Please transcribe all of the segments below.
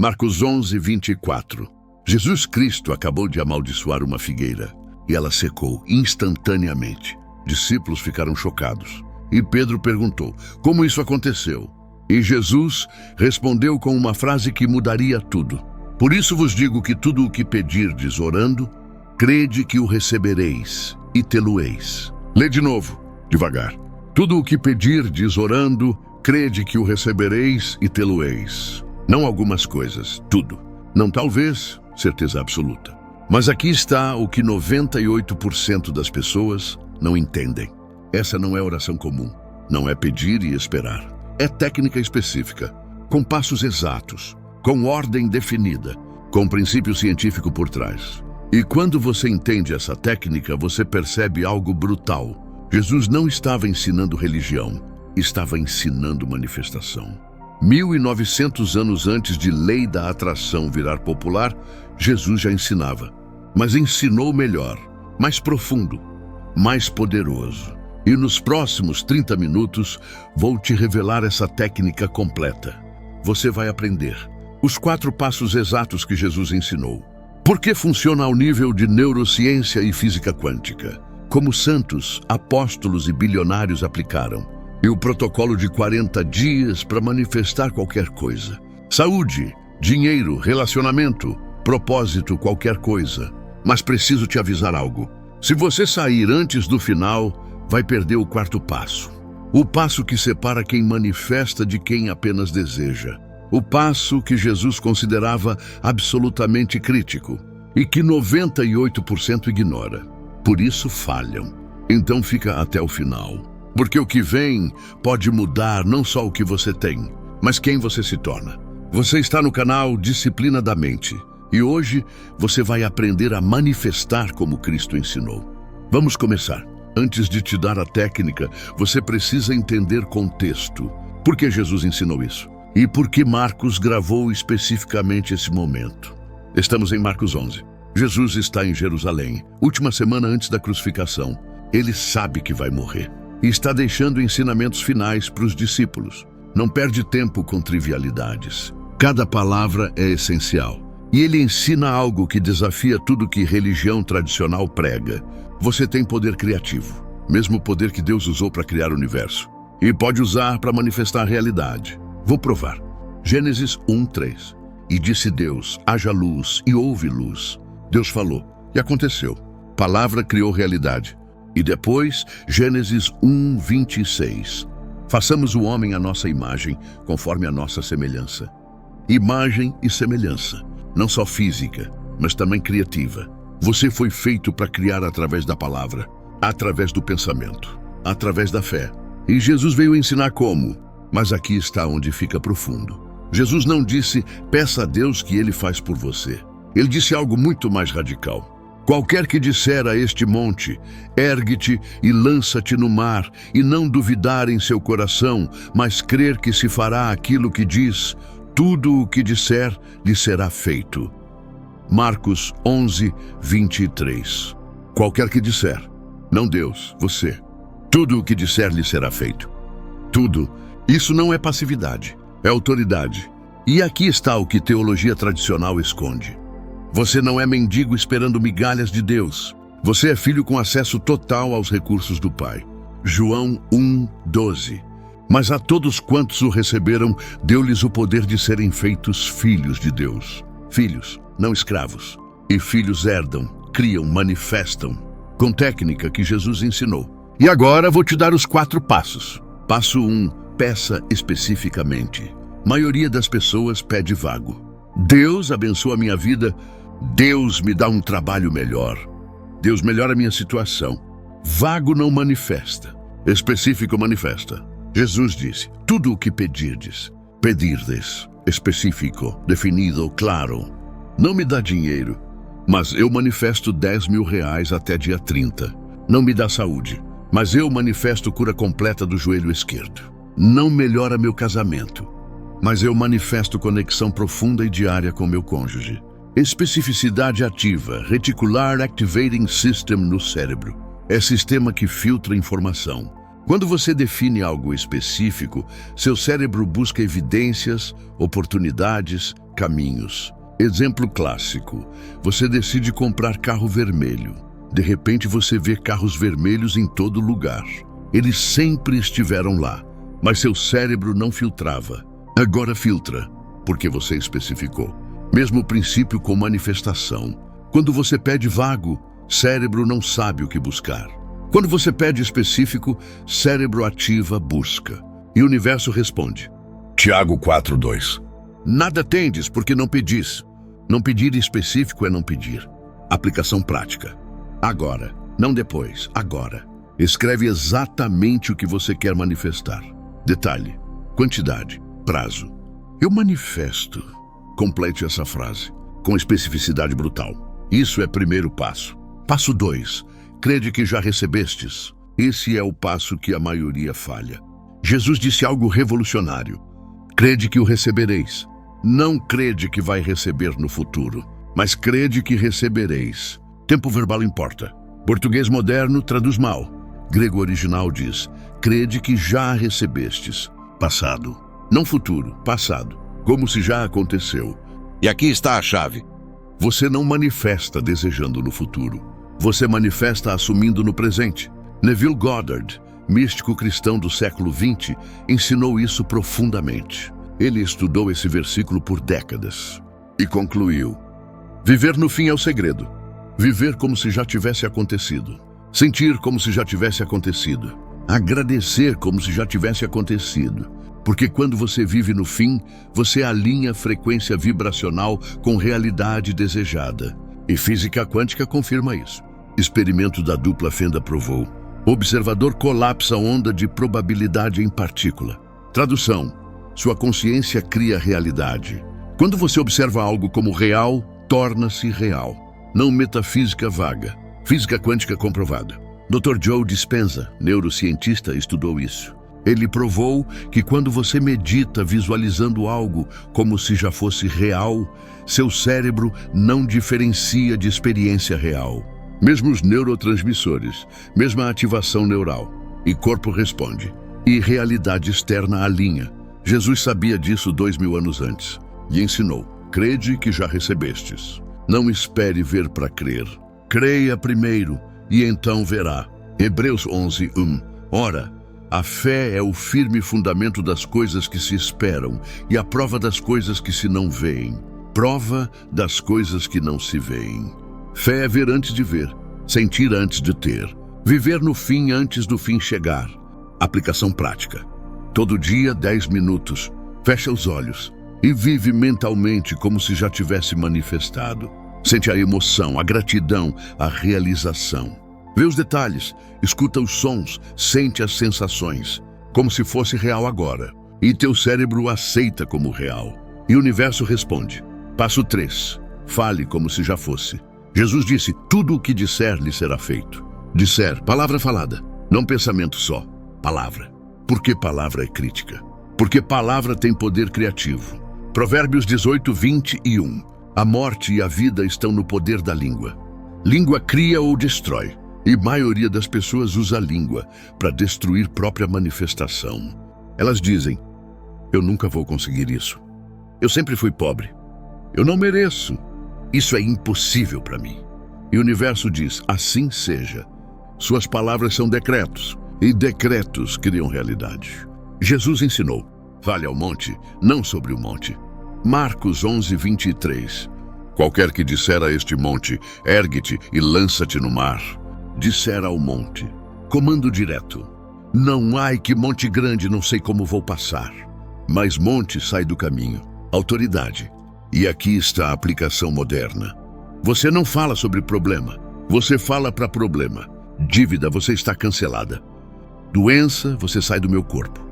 Marcos 11, 24. Jesus Cristo acabou de amaldiçoar uma figueira e ela secou instantaneamente. Discípulos ficaram chocados. E Pedro perguntou: como isso aconteceu? E Jesus respondeu com uma frase que mudaria tudo. Por isso vos digo que tudo o que pedirdes orando, crede que o recebereis e tê-lo-eis. Lê de novo, devagar. Tudo o que pedirdes orando, crede que o recebereis e tê-lo-eis. Não algumas coisas, tudo. Não talvez, certeza absoluta. Mas aqui está o que 98% das pessoas não entendem. Essa não é oração comum. Não é pedir e esperar. É técnica específica, com passos exatos, com ordem definida, com princípio científico por trás. E quando você entende essa técnica, você percebe algo brutal. Jesus não estava ensinando religião, estava ensinando manifestação. 1900 anos antes de lei da atração virar popular, Jesus já ensinava. Mas ensinou melhor, mais profundo, mais poderoso. E nos próximos 30 minutos, vou te revelar essa técnica completa. Você vai aprender os 4 passos exatos que Jesus ensinou. Por que funciona ao nível de neurociência e física quântica? Como santos, apóstolos e bilionários aplicaram. E o protocolo de 40 dias para manifestar qualquer coisa. Saúde, dinheiro, relacionamento, propósito, qualquer coisa. Mas preciso te avisar algo. Se você sair antes do final, vai perder o 4º passo. O passo que separa quem manifesta de quem apenas deseja. O passo que Jesus considerava absolutamente crítico e que 98% ignora. Por isso falham. Então fica até o final. Porque o que vem pode mudar não só o que você tem, mas quem você se torna. Você está no canal Disciplina da Mente e hoje você vai aprender a manifestar como Cristo ensinou. Vamos começar. Antes de te dar a técnica, você precisa entender contexto. Por que Jesus ensinou isso? E por que Marcos gravou especificamente esse momento? Estamos em Marcos 11. Jesus está em Jerusalém, última semana antes da crucificação. Ele sabe que vai morrer e está deixando ensinamentos finais para os discípulos. Não perde tempo com trivialidades. Cada palavra é essencial. E ele ensina algo que desafia tudo que religião tradicional prega. Você tem poder criativo, mesmo poder que Deus usou para criar o universo. E pode usar para manifestar a realidade. Vou provar. Gênesis 1:3. E disse Deus: haja luz, e houve luz. Deus falou, e aconteceu. Palavra criou realidade. E depois, Gênesis 1:26. Façamos o homem à nossa imagem, conforme a nossa semelhança. Imagem e semelhança, não só física, mas também criativa. Você foi feito para criar através da palavra, através do pensamento, através da fé. E Jesus veio ensinar como, mas aqui está onde fica profundo. Jesus não disse, peça a Deus que Ele faz por você. Ele disse algo muito mais radical. Qualquer que disser a este monte, ergue-te e lança-te no mar, e não duvidar em seu coração, mas crer que se fará aquilo que diz, tudo o que disser lhe será feito. Marcos 11, 23. Qualquer que disser, não Deus, você, tudo o que disser lhe será feito. Tudo. Isso não é passividade, é autoridade. E aqui está o que teologia tradicional esconde. Você não é mendigo esperando migalhas de Deus. Você é filho com acesso total aos recursos do Pai. João 1:12. Mas a todos quantos o receberam, deu-lhes o poder de serem feitos filhos de Deus. Filhos, não escravos. E filhos herdam, criam, manifestam, com técnica que Jesus ensinou. E agora vou te dar os 4 passos. Passo 1, peça especificamente. Maioria das pessoas pede vago. Deus abençoa a minha vida. Deus me dá um trabalho melhor. Deus melhora a minha situação. Vago não manifesta. Específico manifesta. Jesus disse, tudo o que pedirdes, pedirdes. Específico, definido, claro. Não me dá dinheiro, mas eu manifesto 10 mil reais até dia 30. Não me dá saúde, mas eu manifesto cura completa do joelho esquerdo. Não melhora meu casamento, mas eu manifesto conexão profunda e diária com meu cônjuge. Especificidade ativa, Reticular Activating System no cérebro. É sistema que filtra informação. Quando você define algo específico, seu cérebro busca evidências, oportunidades, caminhos. Exemplo clássico: você decide comprar carro vermelho. De repente você vê carros vermelhos em todo lugar. Eles sempre estiveram lá, mas seu cérebro não filtrava. Agora filtra, porque você especificou. Mesmo princípio com manifestação. Quando você pede vago, cérebro não sabe o que buscar. Quando você pede específico, cérebro ativa, busca. E o universo responde. Tiago 4:2. Nada tendes porque não pedis. Não pedir específico é não pedir. Aplicação prática. Agora, não depois, agora. Escreve exatamente o que você quer manifestar. Detalhe, quantidade, prazo. Eu manifesto. Complete essa frase, com especificidade brutal. Isso é primeiro passo. Passo 2. Crede que já recebestes. Esse é o passo que a maioria falha. Jesus disse algo revolucionário. Crede que o recebereis. Não crede que vai receber no futuro, mas crede que recebereis. Tempo verbal importa. Português moderno traduz mal. Grego original diz, crede que já recebestes. Passado. Não futuro, passado. Como se já aconteceu. E aqui está a chave. Você não manifesta desejando no futuro. Você manifesta assumindo no presente. Neville Goddard, místico cristão do século XX, ensinou isso profundamente. Ele estudou esse versículo por décadas e concluiu: viver no fim é o segredo. Viver como se já tivesse acontecido. Sentir como se já tivesse acontecido. Agradecer como se já tivesse acontecido. Porque quando você vive no fim, você alinha a frequência vibracional com realidade desejada. E física quântica confirma isso. Experimento da dupla fenda provou. O observador colapsa a onda de probabilidade em partícula. Tradução: sua consciência cria realidade. Quando você observa algo como real, torna-se real. Não metafísica vaga. Física quântica comprovada. Dr. Joe Dispenza, neurocientista, estudou isso. Ele provou que quando você medita visualizando algo como se já fosse real, seu cérebro não diferencia de experiência real. Mesmo os neurotransmissores, mesma ativação neural. E corpo responde. E realidade externa alinha. Jesus sabia disso 2000 anos antes. E ensinou. Crede que já recebestes. Não espere ver para crer. Creia primeiro, e então verá. Hebreus 11:1. Ora, a fé é o firme fundamento das coisas que se esperam e a prova das coisas que se não veem. Prova das coisas que não se veem. Fé é ver antes de ver, sentir antes de ter, viver no fim antes do fim chegar. Aplicação prática. Todo dia, 10 minutos. Fecha os olhos e vive mentalmente como se já tivesse manifestado. Sente a emoção, a gratidão, a realização. Vê os detalhes, escuta os sons, sente as sensações, como se fosse real agora. E teu cérebro aceita como real. E o universo responde. Passo 3. Fale como se já fosse. Jesus disse, tudo o que disser lhe será feito. Disser, palavra falada, não pensamento só, palavra. Porque palavra é crítica. Porque palavra tem poder criativo. Provérbios 18:20 A morte e a vida estão no poder da língua. Língua cria ou destrói. E a maioria das pessoas usa a língua para destruir própria manifestação. Elas dizem, eu nunca vou conseguir isso. Eu sempre fui pobre. Eu não mereço. Isso é impossível para mim. E o universo diz, assim seja. Suas palavras são decretos, e decretos criam realidade. Jesus ensinou, fale ao monte, não sobre o monte. Marcos 11:23. Qualquer que disser a este monte, ergue-te e lança-te no mar. Disser ao monte. Comando direto. Não, ai que monte grande, não sei como vou passar. Mas monte sai do caminho. Autoridade. E aqui está a aplicação moderna. Você não fala sobre problema. Você fala para problema. Dívida, você está cancelada. Doença, você sai do meu corpo.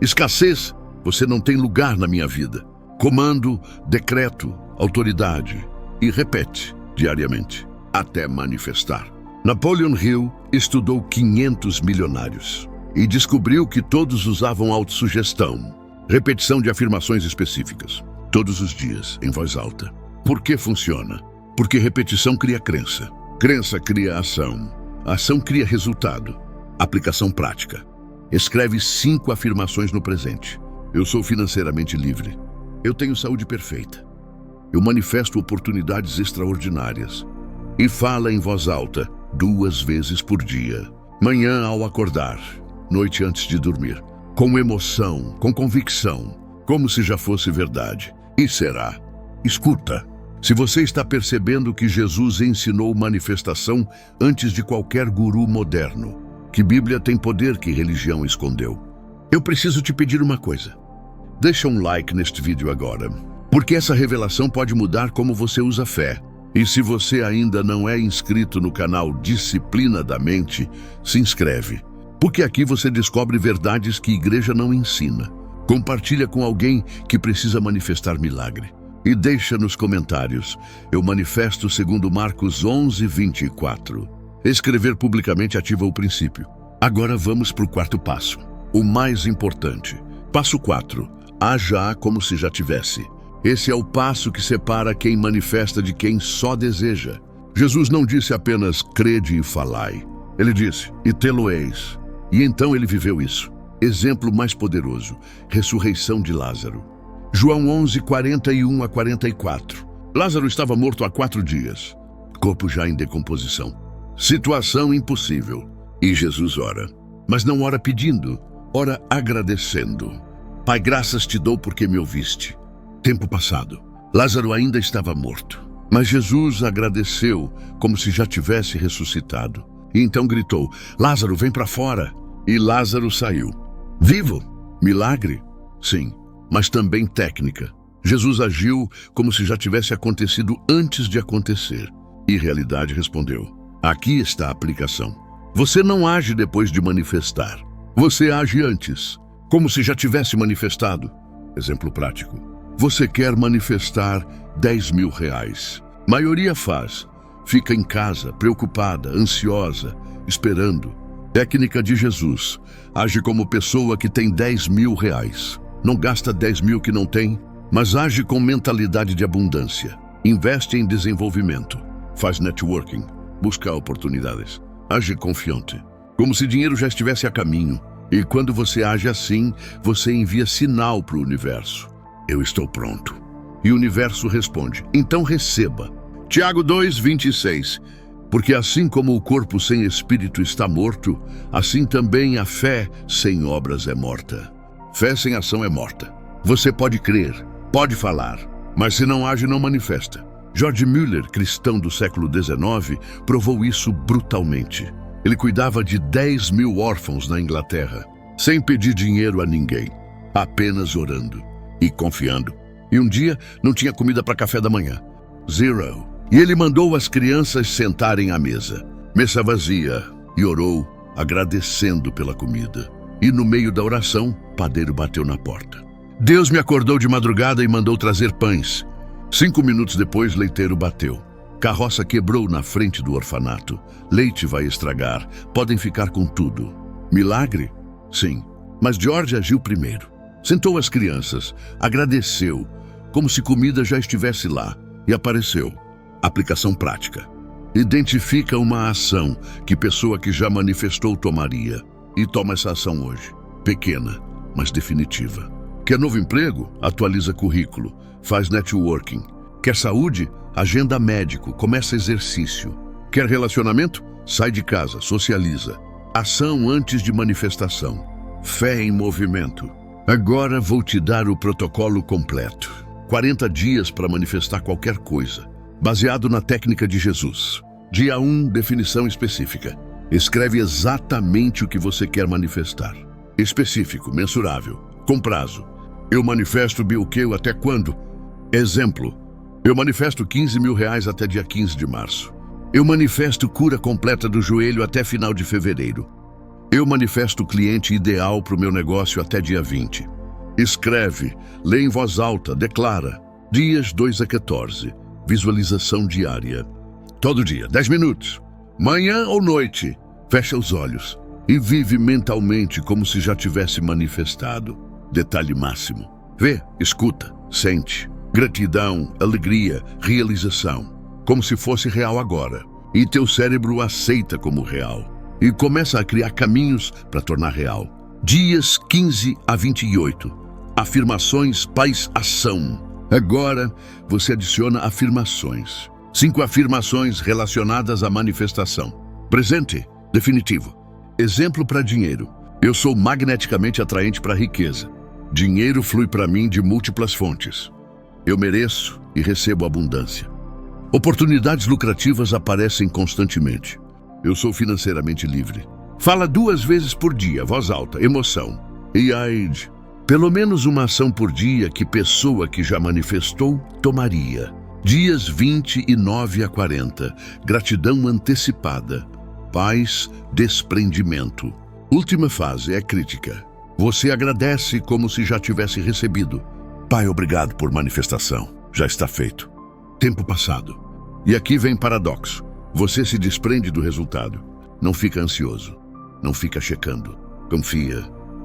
Escassez, você não tem lugar na minha vida. Comando, decreto, autoridade. E repete diariamente, até manifestar. Napoleon Hill estudou 500 milionários e descobriu que todos usavam autossugestão, repetição de afirmações específicas, todos os dias, em voz alta. Por que funciona? Porque repetição cria crença. Crença cria ação. Ação cria resultado. Aplicação prática. Escreve 5 afirmações no presente. Eu sou financeiramente livre. Eu tenho saúde perfeita. Eu manifesto oportunidades extraordinárias. E fala em voz alta 2 vezes por dia. Manhã ao acordar, noite antes de dormir. Com emoção, com convicção, como se já fosse verdade. E será. Escuta. Se você está percebendo que Jesus ensinou manifestação antes de qualquer guru moderno, que Bíblia tem poder que religião escondeu, eu preciso te pedir uma coisa. Deixa um like neste vídeo agora, porque essa revelação pode mudar como você usa a fé. E se você ainda não é inscrito no canal Disciplina da Mente, se inscreve, porque aqui você descobre verdades que a igreja não ensina. Compartilha com alguém que precisa manifestar milagre. E deixa nos comentários, eu manifesto segundo Marcos 11:24. Escrever publicamente ativa o princípio. Agora vamos para o 4º passo, o mais importante. Passo 4, haja como se já tivesse. Esse é o passo que separa quem manifesta de quem só deseja. Jesus não disse apenas crede e falai. Ele disse, e tê-lo-eis. E então ele viveu isso. Exemplo mais poderoso, ressurreição de Lázaro. João 11:41-44. Lázaro estava morto há 4 dias. Corpo já em decomposição. Situação impossível. E Jesus ora. Mas não ora pedindo, ora agradecendo. Pai, graças te dou porque me ouviste. Tempo passado. Lázaro ainda estava morto. Mas Jesus agradeceu como se já tivesse ressuscitado. E então gritou, Lázaro, vem para fora. E Lázaro saiu. Vivo? Milagre? Sim. Mas também técnica. Jesus agiu como se já tivesse acontecido antes de acontecer. E realidade respondeu. Aqui está a aplicação. Você não age depois de manifestar. Você age antes, como se já tivesse manifestado. Exemplo prático. Você quer manifestar R$10.000. Maioria faz. Fica em casa, preocupada, ansiosa, esperando. Técnica de Jesus. Age como pessoa que tem R$10.000. Não gasta 10.000 que não tem, mas age com mentalidade de abundância. Investe em desenvolvimento. Faz networking. Busca oportunidades. Age confiante. Como se dinheiro já estivesse a caminho. E quando você age assim, você envia sinal para o universo. Eu estou pronto. E o universo responde. Então receba. Tiago 2:26. Porque assim como o corpo sem espírito está morto, assim também a fé sem obras é morta. Fé sem ação é morta. Você pode crer, pode falar, mas se não age, não manifesta. George Mueller, cristão do século XIX, provou isso brutalmente. Ele cuidava de 10.000 órfãos na Inglaterra, sem pedir dinheiro a ninguém, apenas orando e confiando. E um dia não tinha comida para café da manhã. Zero. E ele mandou as crianças sentarem à mesa vazia, e orou, agradecendo pela comida. E no meio da oração, o padeiro bateu na porta. Deus me acordou de madrugada e mandou trazer pães. 5 minutos depois, leiteiro bateu. Carroça quebrou na frente do orfanato. Leite vai estragar. Podem ficar com tudo. Milagre? Sim. Mas George agiu primeiro. Sentou as crianças, agradeceu, como se comida já estivesse lá, e apareceu. Aplicação prática. Identifica uma ação que pessoa que já manifestou tomaria. E toma essa ação hoje. Pequena, mas definitiva. Quer novo emprego? Atualiza currículo. Faz networking. Quer saúde? Agenda médico. Começa exercício. Quer relacionamento? Sai de casa. Socializa. Ação antes de manifestação. Fé em movimento. Agora vou te dar o protocolo completo. 40 dias para manifestar qualquer coisa. Baseado na técnica de Jesus. Dia 1, definição específica. Escreve exatamente o que você quer manifestar. Específico, mensurável, com prazo. Eu manifesto Bilqueu até quando? Exemplo. Eu manifesto R$15.000 até dia 15 de março. Eu manifesto cura completa do joelho até final de fevereiro. Eu manifesto o cliente ideal para o meu negócio até dia 20. Escreve, lê em voz alta, declara. Dias 2 a 14. Visualização diária. Todo dia, 10 minutos. Manhã ou noite. Fecha os olhos e vive mentalmente como se já tivesse manifestado. Detalhe máximo. Vê, escuta, sente. Gratidão, alegria, realização. Como se fosse real agora. E teu cérebro aceita como real. E começa a criar caminhos para tornar real. Dias 15 a 28. Afirmações paz-ação. Agora você adiciona afirmações. 5 afirmações relacionadas à manifestação. Presente, definitivo. Exemplo para dinheiro. Eu sou magneticamente atraente para a riqueza. Dinheiro flui para mim de múltiplas fontes. Eu mereço e recebo abundância. Oportunidades lucrativas aparecem constantemente. Eu sou financeiramente livre. Fala 2 vezes por dia, voz alta, emoção. E pelo menos uma ação por dia que pessoa que já manifestou tomaria. Dias 29 a 40. Gratidão antecipada. Paz, desprendimento. Última fase é crítica. Você agradece como se já tivesse recebido. Pai, obrigado por manifestação. Já está feito. Tempo passado. E aqui vem paradoxo. Você se desprende do resultado. Não fica ansioso. Não fica checando. Confia.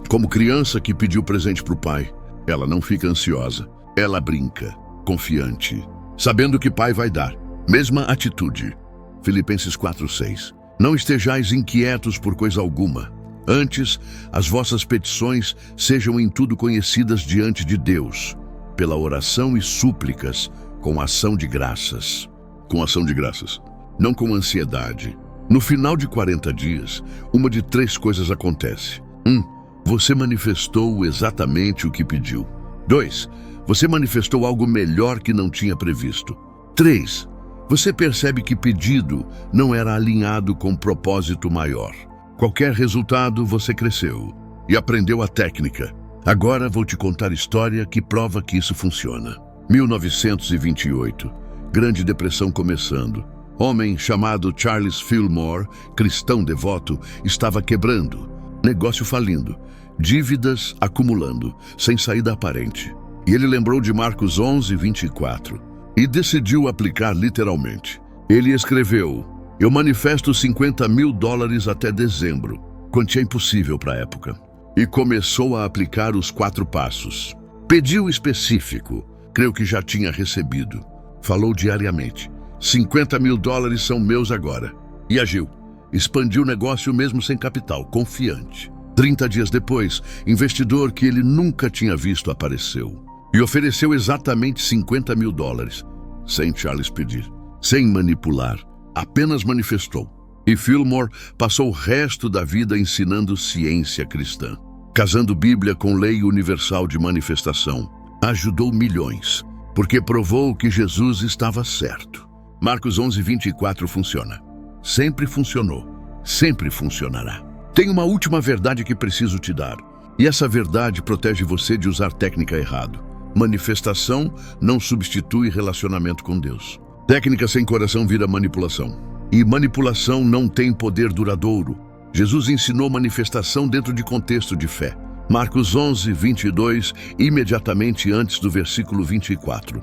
Como criança que pediu presente para o pai, ela não fica ansiosa. Ela brinca, confiante, sabendo que pai vai dar. Mesma atitude. Filipenses 4:6. Não estejais inquietos por coisa alguma. Antes, as vossas petições sejam em tudo conhecidas diante de Deus, pela oração e súplicas, com ação de graças. Com ação de graças, não com ansiedade. No final de 40 dias, uma de 3 coisas acontece. 1. Você manifestou exatamente o que pediu. 2. Você manifestou algo melhor que não tinha previsto. 3. Você percebe que pedido não era alinhado com propósito maior. Qualquer resultado, você cresceu e aprendeu a técnica. Agora vou te contar história que prova que isso funciona. 1928, Grande Depressão começando. Homem chamado Charles Fillmore, cristão devoto, estava quebrando. Negócio falindo. Dívidas acumulando, sem saída aparente. E ele lembrou de Marcos 11:24 e decidiu aplicar literalmente. Ele escreveu: eu manifesto $50.000 até dezembro, quantia impossível para a época. E começou a aplicar os 4 passos. Pediu específico, creio que já tinha recebido. Falou diariamente: $50.000 são meus agora. E agiu. Expandiu o negócio mesmo sem capital, confiante. 30 dias depois, investidor que ele nunca tinha visto apareceu. E ofereceu exatamente $50.000, sem Charles pedir, sem manipular. Apenas manifestou. E Fillmore passou o resto da vida ensinando ciência cristã, casando Bíblia com lei universal de manifestação. Ajudou milhões, porque provou que Jesus estava certo. Marcos 11:24 funciona. Sempre funcionou. Sempre funcionará. Tem uma última verdade que preciso te dar. E essa verdade protege você de usar técnica errado. Manifestação não substitui relacionamento com Deus. Técnica sem coração vira manipulação. E manipulação não tem poder duradouro. Jesus ensinou manifestação dentro de contexto de fé. Marcos 11:22, imediatamente antes do versículo 24.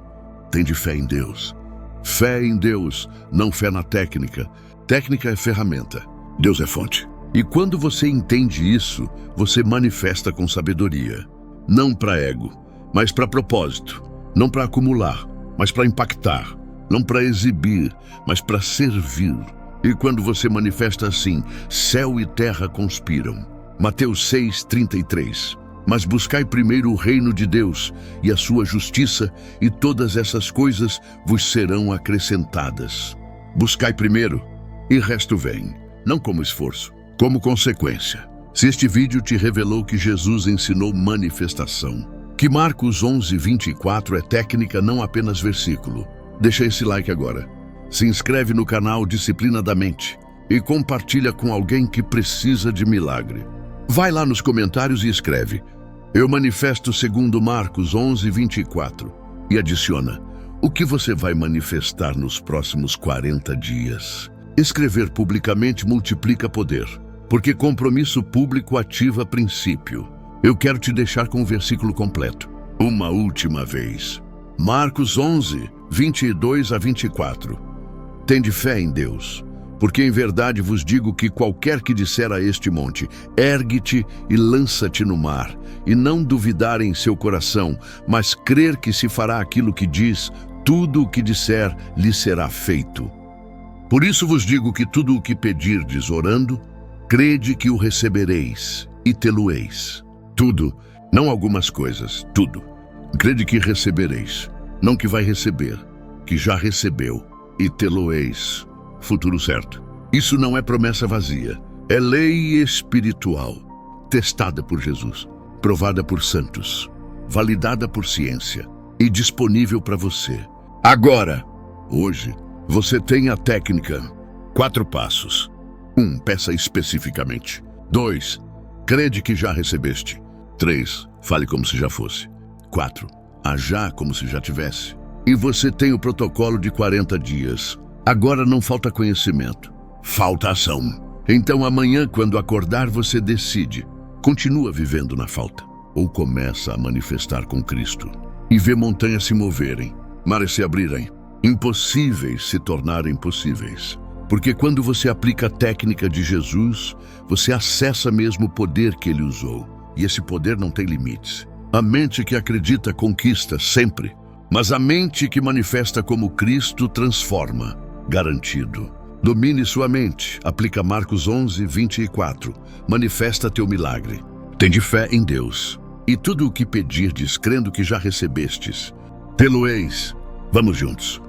Tende fé em Deus. Fé em Deus, não fé na técnica. Técnica é ferramenta. Deus é fonte. E quando você entende isso, você manifesta com sabedoria. Não para ego, mas para propósito. Não para acumular, mas para impactar. Não para exibir, mas para servir. E quando você manifesta assim, céu e terra conspiram. Mateus 6:33. Mas buscai primeiro o reino de Deus e a sua justiça, e todas essas coisas vos serão acrescentadas. Buscai primeiro, e resto vem. Não como esforço, como consequência. Se este vídeo te revelou que Jesus ensinou manifestação, que Marcos 11:24 é técnica, não apenas versículo, deixa esse like agora. Se inscreve no canal Disciplina da Mente e compartilha com alguém que precisa de milagre. Vai lá nos comentários e escreve: eu manifesto segundo Marcos 11:24 e adiciona: o que você vai manifestar nos próximos 40 dias? Escrever publicamente multiplica poder, porque compromisso público ativa princípio. Eu quero te deixar com o versículo completo, uma última vez. Marcos 11:22-24. Tende fé em Deus, porque em verdade vos digo que qualquer que disser a este monte, ergue-te e lança-te no mar, e não duvidar em seu coração, mas crer que se fará aquilo que diz, tudo o que disser lhe será feito. Por isso vos digo que tudo o que pedirdes orando, Crede que o recebereis e tê-lo-eis. Tudo, não algumas coisas, tudo. Crede que recebereis, não que vai receber, que já recebeu, e tê-lo-eis, futuro certo. Isso não é promessa vazia, é lei espiritual, testada por Jesus, provada por santos, validada por ciência e disponível para você. Agora, hoje, você tem a técnica. 4 passos. 1. Peça especificamente. 2. Crede que já recebeste. 3. Fale como se já fosse. 4. Haja como se já tivesse. E você tem o protocolo de 40 dias. Agora não falta conhecimento, falta ação. Então amanhã, quando acordar, você decide. Continua vivendo na falta ou começa a manifestar com Cristo e vê montanhas se moverem, mares se abrirem, impossíveis se tornarem possíveis. Porque quando você aplica a técnica de Jesus, você acessa mesmo o poder que ele usou. E esse poder não tem limites. A mente que acredita conquista sempre, mas a mente que manifesta como Cristo transforma. Garantido. Domine sua mente. Aplica Marcos 11, 24. Manifesta teu milagre. Tende fé em Deus. E tudo o que pedirdes, crendo que já recebestes, tê-lo-eis. Vamos juntos.